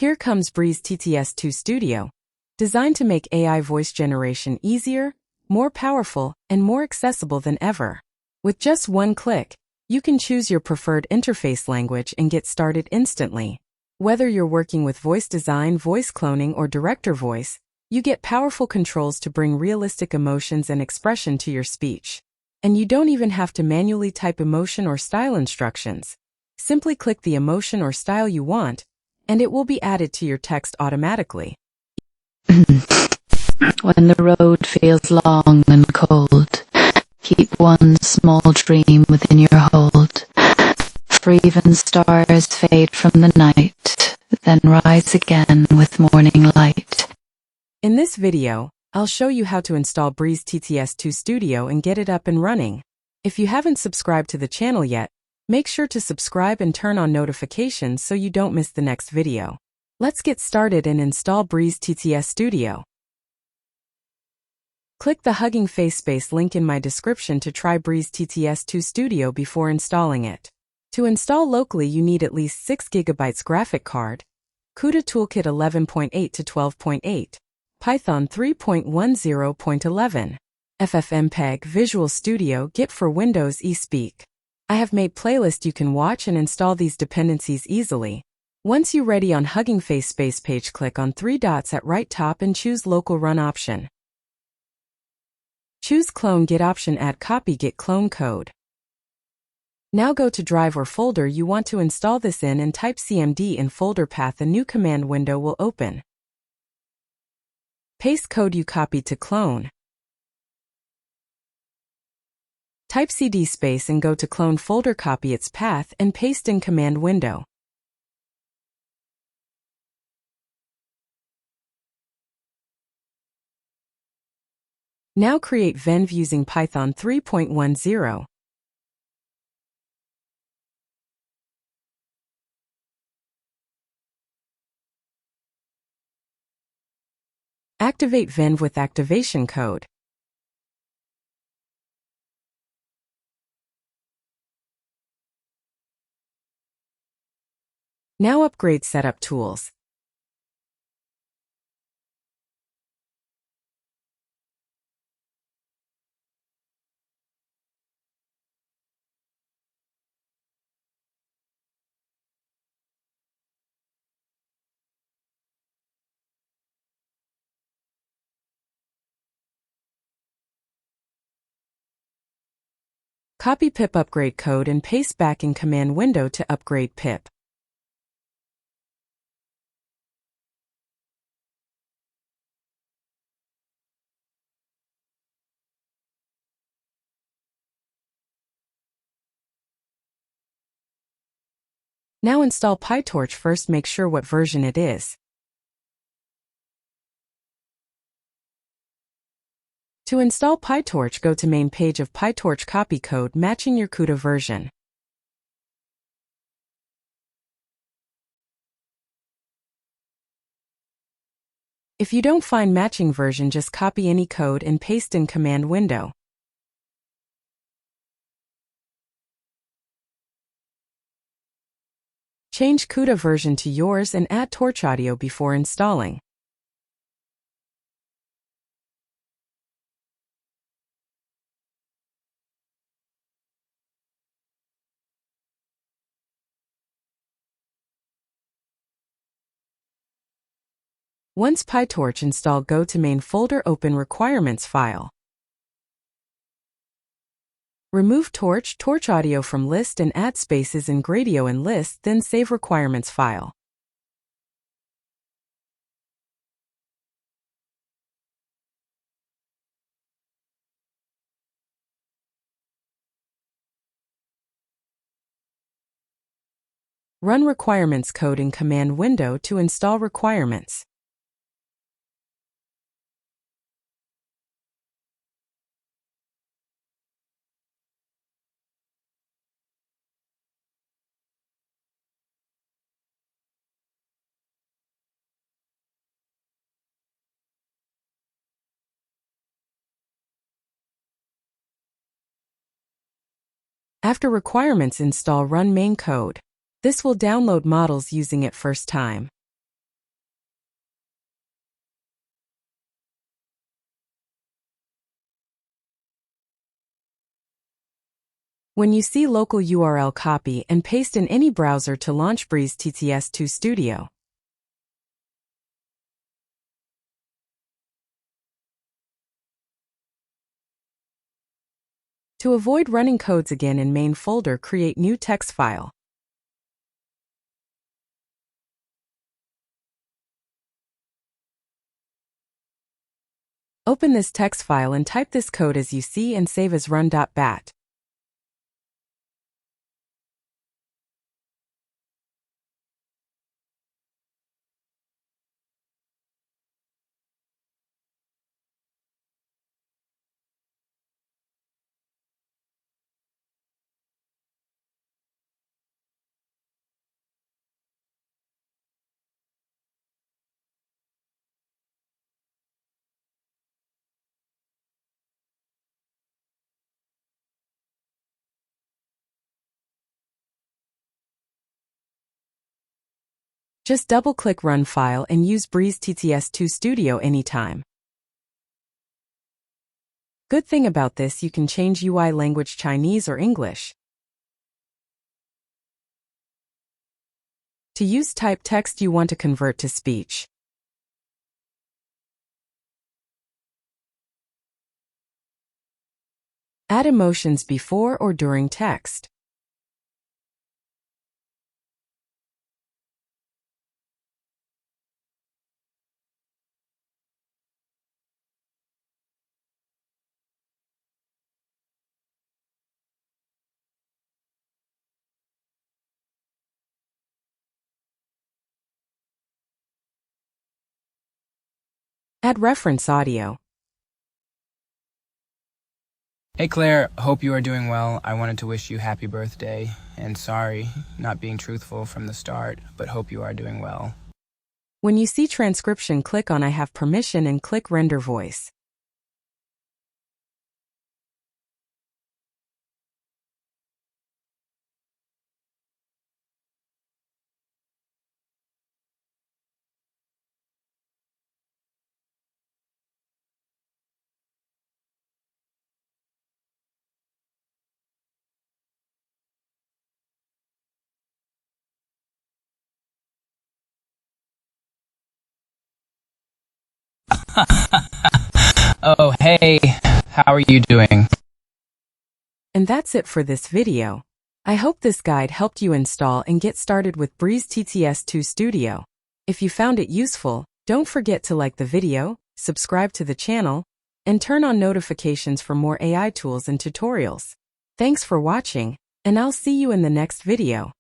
Here comes Breeze TTS 2 Studio, designed to make AI voice generation easier, more powerful, and more accessible than ever. With just one click, you can choose your preferred interface language and get started instantly. Whether you're working with voice design, voice cloning, or director voice, you get powerful controls to bring realistic emotions and expression to your speech. And you don't even have to manually type emotion or style instructions. Simply click the emotion or style you want, and it will be added to your text automatically. When the road feels long and cold, keep one small dream within your hold. For even stars fade from the night, then rise again with morning light. In this video, I'll show you how to install Breeze TTS 2 Studio and get it up and running. If you haven't subscribed to the channel yet, make sure to subscribe and turn on notifications so you don't miss the next video. Let's get started and install Breeze TTS Studio. Click the Hugging Face Space link in my description to try Breeze TTS 2 Studio before installing it. To install locally, you need at least 6 GB graphic card, Cuda Toolkit 11.8 to 12.8, Python 3.10.11, FFmpeg, Visualstudio, Git for Windows, eSpeak. I have made playlist you can watch and install these dependencies easily. Once you're ready, on Hugging Face Space page, click on 3 dots at right top and choose Local Run option. Choose Clone Git option, add copy Git clone code. Now go to drive or folder you want to install this in and type cmd in folder path. A new command window will open. Paste code you copied to clone. Type cd space and go to clone folder, copy its path and paste in command window. Now create venv using Python 3.10. Activate venv with activation code. Now upgrade setup tools. Copy pip upgrade code and paste back in command window to upgrade pip. Now install PyTorch. First, make sure what version it is. To install PyTorch, go to main page of PyTorch, copy code matching your Cuda version. If you don't find matching version, just copy any code and paste in command window. Change Cuda version to yours and add Torch audio before installing. Once PyTorch installed, go to main folder, open requirements file. Remove Torch audio from list and add spaces in Gradio and list, then save requirements file. Run requirements code in command window to install requirements. After requirements install, run main code. This will download models using it first time. When you see local URL, copy and paste in any browser to launch Breeze TTS 2 Studio. To avoid running codes again in main folder, create new text file. Open this text file and type this code as you see and save as run.bat. Just double-click Run File and use Breeze TTS 2 Studio anytime. Good thing about this, you can change UI language Chinese or English. To use type text you want to convert to speech. Add emotions before or during text. Add reference audio. Hey Claire, hope you are doing well. I wanted to wish you happy birthday, and sorry not being truthful from the start, but hope you are doing well. When you see transcription, click on I have permission and click Render Voice. Oh, hey, how are you doing? And that's it for this video. I hope this guide helped you install and get started with Breeze TTS 2 Studio. If you found it useful, don't forget to like the video, subscribe to the channel, and turn on notifications for more AI tools and tutorials. Thanks for watching, and I'll see you in the next video.